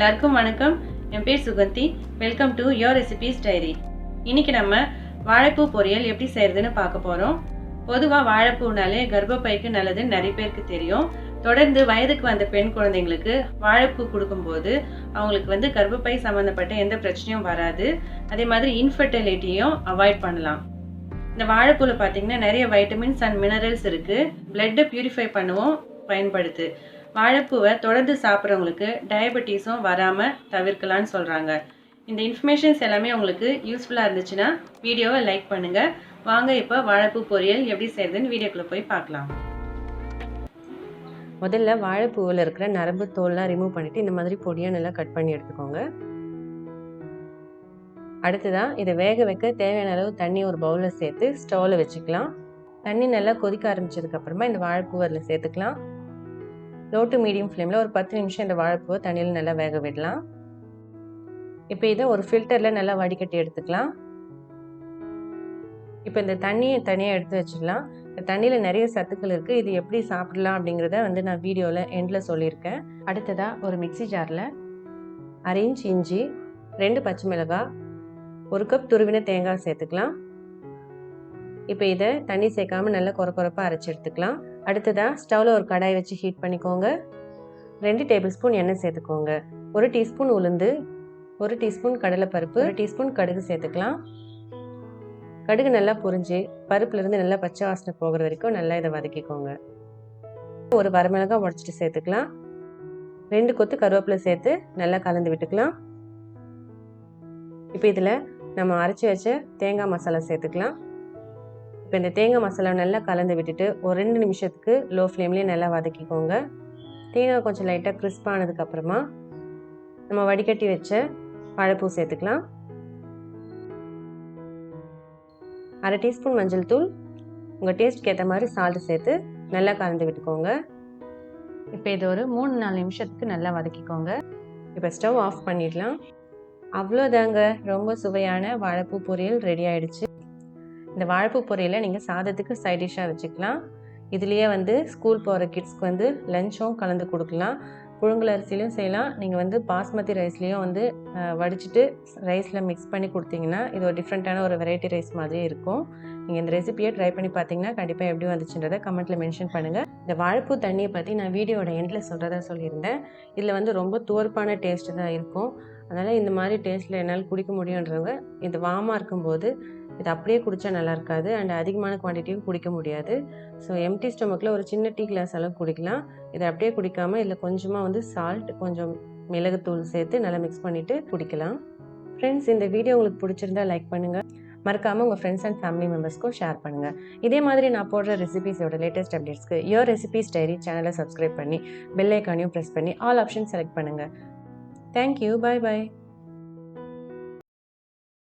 எல்லாருக்கும் வணக்கம். என் பேர் Suganthi. Welcome to your recipes diary. இன்னைக்கு நம்ம வாழைப்பூ பொரியல் எப்படி செய்யறதுன்னு பார்க்க போறோம். பொதுவாக வாழைப்பூனாலே கர்ப்பப்பைக்கு நல்லதுன்னு நிறைய பேருக்கு தெரியும். தொடர்ந்து வயதுக்கு வந்த பெண் குழந்தைங்களுக்கு வாழைப்பூ கொடுக்கும்போது அவங்களுக்கு கர்ப்பப்பை சம்மந்தப்பட்ட எந்த பிரச்சனையும் வராது. அதே மாதிரி இன்ஃபர்டிலிட்டியும் அவாய்ட் பண்ணலாம். இந்த வாழைப்பூல பார்த்தீங்கன்னா நிறைய வைட்டமின்ஸ் அண்ட் மினரல்ஸ் இருக்கு. பிளட்டை பியூரிஃபை பண்ணவும் பயன்படுது. வாழைப்பூவை தொடர்ந்து சாப்பிட்றவங்களுக்கு டயபெட்டிஸும் வராமல் தவிர்க்கலான்னு சொல்கிறாங்க. இந்த இன்ஃபர்மேஷன்ஸ் எல்லாமே உங்களுக்கு யூஸ்ஃபுல்லாக இருந்துச்சுன்னா வீடியோவை லைக் பண்ணுங்கள். வாங்க இப்போ வாழைப்பூ பொரியல் எப்படி செய்யறதுன்னு வீடியோக்குள்ளே போய் பார்க்கலாம். முதல்ல வாழைப்பூவில் இருக்கிற நரம்பு தோல்லாம் ரிமூவ் பண்ணிவிட்டு இந்த மாதிரி பொடியாக நல்லா கட் பண்ணி எடுத்துக்கோங்க. அடுத்ததான் இதை வேக வைக்க தேவையான அளவு தண்ணி ஒரு பவுலில் சேர்த்து ஸ்டவ்வில் வச்சுக்கலாம். தண்ணி நல்லா கொதிக்க ஆரம்பிச்சதுக்கப்புறமா இந்த வாழைப்பூ அதில் சேர்த்துக்கலாம். லோ டு மீடியம் ஃப்ளேமில் ஒரு 10 நிமிஷம் இந்த வாழைப்பூவை தண்ணியில் நல்லா வேக விடலாம். இப்போ இதை ஒரு ஃபில்டரில் நல்லா வடிகட்டி எடுத்துக்கலாம். இப்போ இந்த தண்ணியை தனியாக எடுத்து வச்சுக்கலாம். இந்த தண்ணியில் நிறைய சத்துக்கள் இருக்குது. இது எப்படி சாப்பிடலாம் அப்படிங்கிறத நான் வீடியோவில் எண்டில் சொல்லியிருக்கேன். அடுத்ததாக ஒரு மிக்சி ஜாரில் 1/2 இன்ச் இஞ்சி, 2 பச்சை மிளகாய், 1 கப் துருவின தேங்காய் சேர்த்துக்கலாம். இப்போ இதை தண்ணி சேர்க்காமல் நல்லா கொரப்பாக அரைச்சி எடுத்துக்கலாம். அடுத்ததாக ஸ்டவ்வில் ஒரு கடாய் வச்சு ஹீட் பண்ணிக்கோங்க. 2 டேபிள் ஸ்பூன் எண்ணெய் சேர்த்துக்கோங்க. 1 டீஸ்பூன் உளுந்து, 1 டீஸ்பூன் கடலைப்பருப்பு, 1 டீஸ்பூன் கடுகு சேர்த்துக்கலாம். கடுகு நல்லா பொரிஞ்சு பருப்புலேருந்து நல்லா பச்சை வாசனை போகிற வரைக்கும் நல்லா இதை வதக்கிக்கோங்க. ஒரு வரமிளகாய் உடச்சிட்டு சேர்த்துக்கலாம். 2 கொத்து கருவேப்பிலை சேர்த்து நல்லா கலந்து விட்டுக்கலாம். இப்போ இதில் நம்ம அரைச்சி வச்ச தேங்காய் மசாலா சேர்த்துக்கலாம். இப்போ இந்த தேங்காய் மசாலா நல்லா கலந்து விட்டுட்டு ஒரு 2 நிமிஷத்துக்கு லோ ஃப்ளேம்லேயே நல்லா வதக்கிக்கோங்க. தேங்காய் கொஞ்சம் லைட்டாக கிறிஸ்பானதுக்கப்புறமா நம்ம வடிகட்டி வச்ச வாழைப்பூ சேர்த்துக்கலாம். 1/2 டீஸ்பூன் மஞ்சள் தூள், உங்கள் டேஸ்ட்டுக்கு ஏற்ற மாதிரி சால்ட்டு சேர்த்து நல்லா கலந்து விட்டுக்கோங்க. இப்போ இது ஒரு 3-4 நிமிஷத்துக்கு நல்லா வதக்கிக்கோங்க. இப்போ ஸ்டவ் ஆஃப் பண்ணிடலாம். அவ்வளோதாங்க, ரொம்ப சுவையான வாழைப்பூ பொரியல் ரெடி ஆகிடுச்சு. இந்த வாழைப்பூ பொரியலை நீங்கள் சாதத்துக்கு சைட் டிஷ்ஷாக வச்சுக்கலாம். இதுலேயே ஸ்கூல் போகிற கிட்ஸ்க்கு லஞ்சும் கலந்து கொடுக்கலாம். புழுங்கல் அரிசிலையும் செய்யலாம். நீங்கள் பாஸ்மதி ரைஸ்லேயும் வடிச்சிட்டு ரைஸில் மிக்ஸ் பண்ணி கொடுத்தீங்கன்னா இது ஒரு டிஃப்ரெண்ட்டான ஒரு வெரைட்டி ரைஸ் மாதிரி இருக்கும். நீங்கள் இந்த ரெசிபியை ட்ரை பண்ணி பார்த்தீங்கன்னா கண்டிப்பாக எப்படி வந்துச்சுன்றதை கமெண்ட்டில் மென்ஷன் பண்ணுங்கள். இந்த வாழைப்பூ தண்ணியை பற்றி நான் வீடியோட எண்டில் சொல்கிறதா சொல்லியிருந்தேன். இதில் ரொம்ப துவர்ப்பான டேஸ்ட்டு தான் இருக்கும். அதனால் இந்த மாதிரி டேஸ்ட்டில் என்னால் குடிக்க முடியுன்றவங்க இது வார்மாக இருக்கும்போது இது அப்படியே குடித்தா நல்லா இருக்காது. அண்ட் அதிகமான குவான்டிட்டியும் குடிக்க முடியாது. ஸோ எம்டி ஸ்டொமக்கில் ஒரு சின்ன டீ கிளாஸ் அளவு குடிக்கலாம். இதை அப்படியே குடிக்காமல் இதில் கொஞ்சமாக சால்ட், கொஞ்சம் மிளகுத்தூள் சேர்த்து நல்லா மிக்ஸ் பண்ணிவிட்டு குடிக்கலாம். ஃப்ரெண்ட்ஸ், இந்த வீடியோ உங்களுக்கு பிடிச்சிருந்தா லைக் பண்ணுங்கள். மறக்காமல் உங்கள் ஃப்ரெண்ட்ஸ் அண்ட் ஃபேமிலி மெம்பர்ஸ்க்கும் ஷேர் பண்ணுங்கள். இதே மாதிரி நான் போடுற ரெசிபீஸோட லேட்டஸ்ட் அப்டேட்ஸ்க்கு யோர் ரெசிபீஸ் டைரி சேனலை சப்ஸ்கிரைப் பண்ணி பெல் ஐக்கானையும் ப்ரெஸ் பண்ணி ஆல் ஆப்ஷன் செலக்ட் பண்ணுங்கள். தேங்க்யூ. பாய் பாய்.